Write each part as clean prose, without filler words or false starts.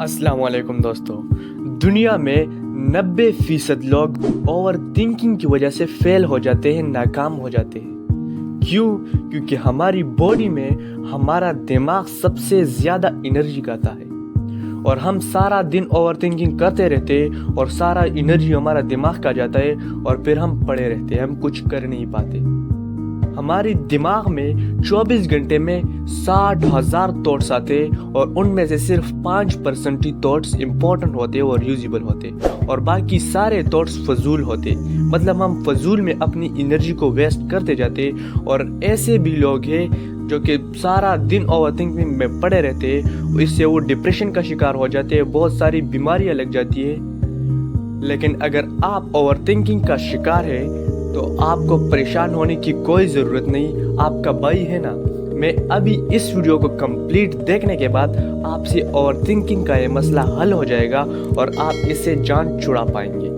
अस्सलाम वालेकुम दोस्तों। दुनिया में 90% लोग ओवर थिंकिंग की वजह से फेल हो जाते हैं, नाकाम हो जाते हैं। क्यों? क्योंकि हमारी बॉडी में हमारा दिमाग सबसे ज़्यादा एनर्जी खाता है और हम सारा दिन ओवर थिंकिंग करते रहते हैं और सारा एनर्जी हमारा दिमाग का जाता है और फिर हम पड़े रहते हैं, हम कुछ कर नहीं पाते। हमारे दिमाग में 24 घंटे में 60,000 थॉट्स आते और उनमें से सिर्फ 5% ही थॉट्स इम्पोर्टेंट होते और यूजेबल होते और बाकी सारे थॉट्स फजूल होते। मतलब हम फजूल में अपनी एनर्जी को वेस्ट करते जाते। और ऐसे भी लोग हैं जो कि सारा दिन ओवर थिंकिंग में पड़े रहते, इससे वो डिप्रेशन का शिकार हो जाते हैं, बहुत सारी बीमारियां लग जाती है। लेकिन अगर आप ओवर थिंकिंग का शिकार है तो आपको परेशान होने की कोई ज़रूरत नहीं, आपका भाई है ना। मैं अभी इस वीडियो को कंप्लीट देखने के बाद आपसे ओवर थिंकिंग का ये मसला हल हो जाएगा और आप इससे जान छुड़ा पाएंगे।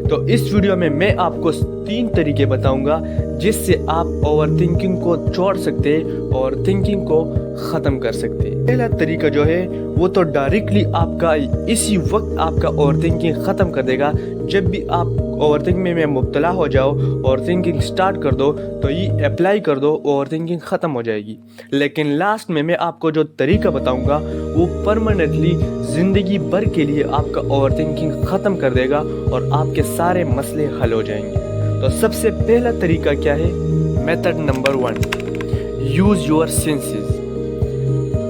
तो इस वीडियो में मैं आपको 3 तरीके बताऊंगा जिससे आप ओवर थिंकिंग को छोड़ सकते और थिंकिंग को ख़त्म कर सकते। पहला तरीका जो है वो तो डायरेक्टली आपका इसी वक्त आपका ओवर थिंकिंग ख़त्म कर देगा। जब भी आप ओवर थिंकिंग में मुब्तला हो जाओ और थिंकिंग स्टार्ट कर दो तो ये अप्लाई कर दो, ओवर थिंकिंग ख़त्म हो जाएगी। लेकिन लास्ट में मैं आपको जो तरीका बताऊंगा वो परमानेंटली ज़िंदगी भर के लिए आपका ओवर थिंकिंग ख़त्म कर देगा और आपके सारे मसले हल हो जाएंगे। तो सबसे पहला तरीका क्या है? Method number 1, use your senses.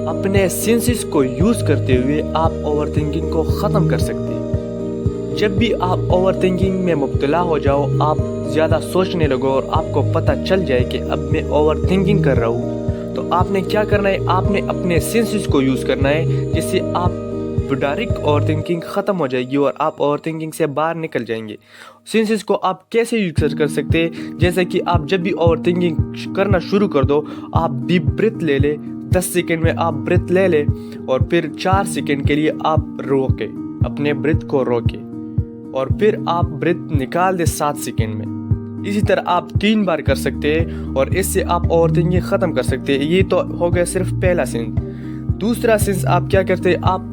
अपने सेंसेस को यूज़ करते हुए आप ओवर थिंकिंग को ख़त्म कर सकते हैं। जब भी आप ओवर थिंकिंग में मुब्तला हो जाओ, आप ज़्यादा सोचने लगो और आपको पता चल जाए कि अब मैं ओवर थिंकिंग कर रहा हूँ, तो आपने क्या करना है? आपने अपने सेंसेस को यूज़ करना है, जिससे आप डायरेक्ट ओवर थिंकिंग ख़त्म हो जाएगी और आप ओवर थिंकिंग से बाहर निकल जाएंगे। सेंसेस को आप कैसे यूज़ कर सकते हैं? जैसे कि आप जब भी ओवर थिंकिंग करना शुरू कर दो, आप डीप ब्रीथ ले ले, 10 सेकेंड में आप ब्रीथ ले ले और फिर 4 सेकेंड के लिए आप रोके, अपने ब्रीथ को रोके और फिर आप ब्रीथ निकाल दे 7 सेकेंड में। इसी तरह आप 3 बार कर सकते हैं और इससे आप ओवर थिंकिंग ख़त्म कर सकते हैं। ये तो हो गया सिर्फ पहला सेंस। दूसरा सेंस आप क्या करते हैं? आप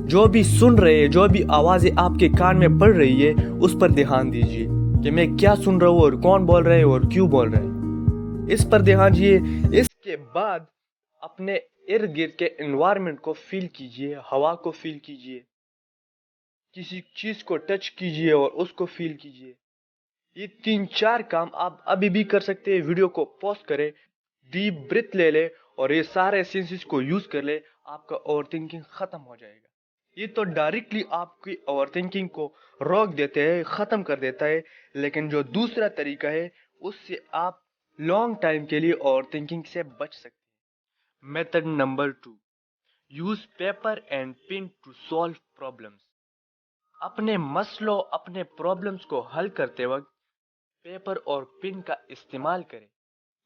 जो भी सुन रहे हैं, जो भी आवाज़ें आपके कान में पड़ रही है, उस पर ध्यान दीजिए कि मैं क्या सुन रहा हूँ और कौन बोल रहा है और क्यों बोल रहा है। इस पर ध्यान दीजिए। इसके बाद अपने इर्द गिर्द के एनवायरनमेंट को फील कीजिए, हवा को फील कीजिए, किसी चीज़ को टच कीजिए और उसको फील कीजिए। ये 3-4 काम आप अभी भी कर सकते हैं। वीडियो को पॉज करें, डीप ब्रीथ ले ले और ये सारे सेंसेस को यूज़ कर ले, आपका ओवर थिंकिंग ख़त्म हो जाएगा। ये तो डायरेक्टली आपकी ओवर थिंकिंग को रोक देते हैं, ख़त्म कर देता है। लेकिन जो दूसरा तरीका है उससे आप लॉन्ग टाइम के लिए ओवर थिंकिंग से बच सकते हैं। Method number 2, use paper and pen to solve problems. अपने मसलों, अपने प्रॉब्लम्स को हल करते वक्त पेपर और पेन का इस्तेमाल करें,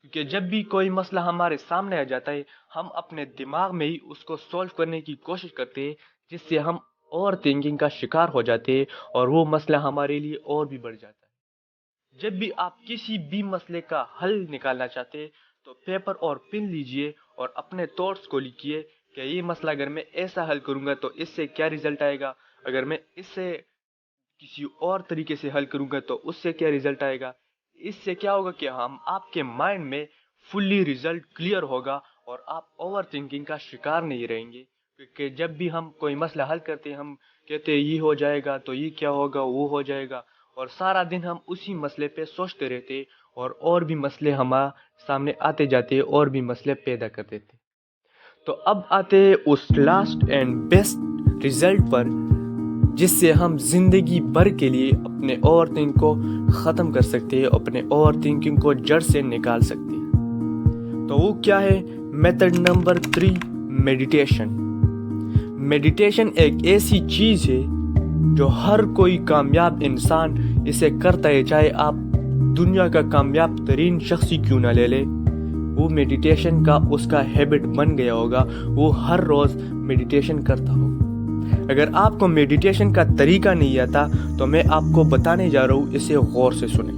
क्योंकि जब भी कोई मसला हमारे सामने आ जाता है, हम अपने दिमाग में ही उसको सॉल्व करने की कोशिश करते हैं, जिससे हम ओवर थिंकिंग का शिकार हो जाते हैं और वो मसला हमारे लिए और भी बढ़ जाता है। जब भी आप किसी भी मसले का हल निकालना चाहते हैं तो पेपर और पेन लीजिए और अपने थॉट्स को लिखिए कि ये मसला अगर मैं ऐसा हल करूँगा तो इससे क्या रिजल्ट आएगा, अगर मैं इससे किसी और तरीके से हल करूँगा तो उससे क्या रिजल्ट आएगा। इससे क्या होगा कि हम आपके माइंड में फुल्ली रिजल्ट क्लियर होगा और आप ओवर थिंकिंग का शिकार नहीं रहेंगे। क्योंकि जब भी हम कोई मसला हल करते हैं, हम कहते हैं ये हो जाएगा तो ये क्या होगा, वो हो जाएगा, और सारा दिन हम उसी मसले पे सोचते रहते और भी मसले हमारे सामने आते जाते और भी मसले पैदा कर देते। तो अब आते हैं उस लास्ट एंड बेस्ट रिजल्ट पर, जिससे हम जिंदगी भर के लिए अपने ओवर थिंकिंग को ख़त्म कर सकते हैं, अपने ओवर थिंकिंग को जड़ से निकाल सकते हैं। तो वो क्या है? Method number 3, meditation. मेडिटेशन एक ऐसी चीज़ है जो हर कोई कामयाब इंसान इसे करता है, चाहे आप दुनिया का कामयाब तरीन शख्स ही क्यों ना ले ले, वो मेडिटेशन का उसका हैबिट बन गया होगा, वो हर रोज़ मेडिटेशन करता होगा। अगर आपको मेडिटेशन का तरीका नहीं आता तो मैं आपको बताने जा रहा हूँ, इसे गौर से सुने।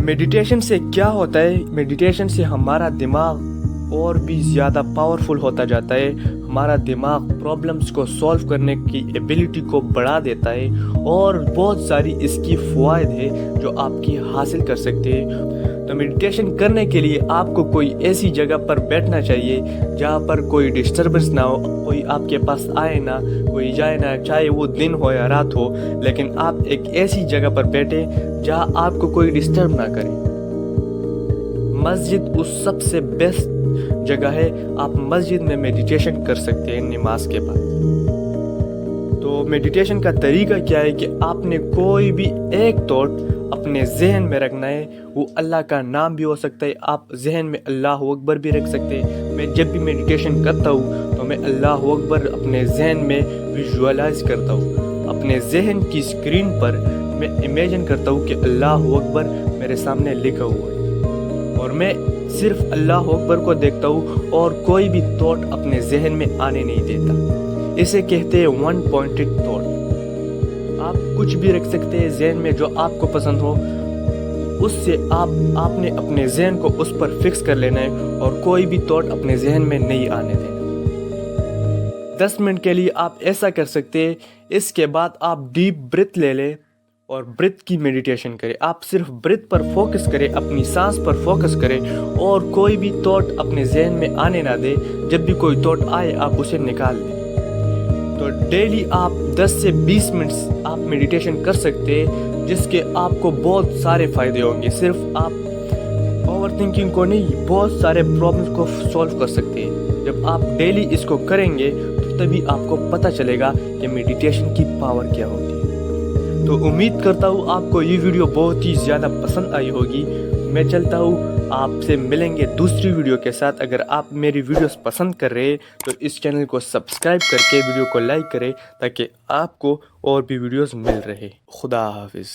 मेडिटेशन से क्या होता है? मेडिटेशन से हमारा दिमाग और भी ज़्यादा पावरफुल होता जाता है, हमारा दिमाग प्रॉब्लम्स को सॉल्व करने की एबिलिटी को बढ़ा देता है और बहुत सारी इसकी फ़वाइद है जो आपकी हासिल कर सकते हैं। तो मेडिटेशन करने के लिए आपको कोई ऐसी जगह पर बैठना चाहिए जहाँ पर कोई डिस्टर्बेंस ना हो, कोई आपके पास आए ना, कोई जाए ना, चाहे वो दिन हो या रात हो, लेकिन आप एक ऐसी जगह पर बैठे जहाँ आपको कोई डिस्टर्ब ना करे। मस्जिद उस सबसे बेस्ट जगह है, आप मस्जिद में मेडिटेशन कर सकते हैं नमाज के बाद। तो मेडिटेशन का तरीका क्या है कि आपने कोई भी एक थॉट अपने जहन में रखना है। वो अल्लाह का नाम भी हो सकता है, आप जहन में अल्लाह अकबर भी रख सकते हैं। मैं जब भी मेडिटेशन करता हूँ तो मैं अल्लाह अकबर अपने जहन में विजुअलाइज करता हूँ। अपने जहन की स्क्रीन पर मैं इमेजिन करता हूँ कि अल्लाह अकबर मेरे सामने लिखा हुआ है और मैं सिर्फ अल्लाह अकबर को देखता हूँ और कोई भी थॉट अपने जहन में आने नहीं देता। इसे कहते हैं वन पॉइंटेड थॉट। आप कुछ भी रख सकते हैं जहन में जो आपको पसंद हो, उससे आपने अपने जहन को उस पर फिक्स कर लेना है और कोई भी थॉट अपने जहन में नहीं आने देना। 10 मिनट के लिए आप ऐसा कर सकते हैं। इसके बाद आप डीप ब्रीथ ले लें और ब्रीथ की मेडिटेशन करें। आप सिर्फ ब्रीथ पर फोकस करें, अपनी सांस पर फोकस करें और कोई भी थॉट अपने जहन में आने ना दे। जब भी कोई थॉट आए आप उसे निकाल लें। तो डेली आप 10 से 20 मिनट आप मेडिटेशन कर सकते हैं, जिसके आपको बहुत सारे फ़ायदे होंगे। सिर्फ आप ओवर थिंकिंग को नहीं, बहुत सारे प्रॉब्लम्स को सॉल्व कर सकते हैं। जब आप डेली इसको करेंगे तो तभी आपको पता चलेगा कि मेडिटेशन की पावर क्या होती है। तो उम्मीद करता हूँ आपको ये वीडियो बहुत ही ज़्यादा पसंद आई होगी। मैं चलता हूँ, आपसे मिलेंगे दूसरी वीडियो के साथ। अगर आप मेरी वीडियोस पसंद कर रहे हैं तो इस चैनल को सब्सक्राइब करके वीडियो को लाइक करें ताकि आपको और भी वीडियोस मिल रहे। खुदा हाफिज़।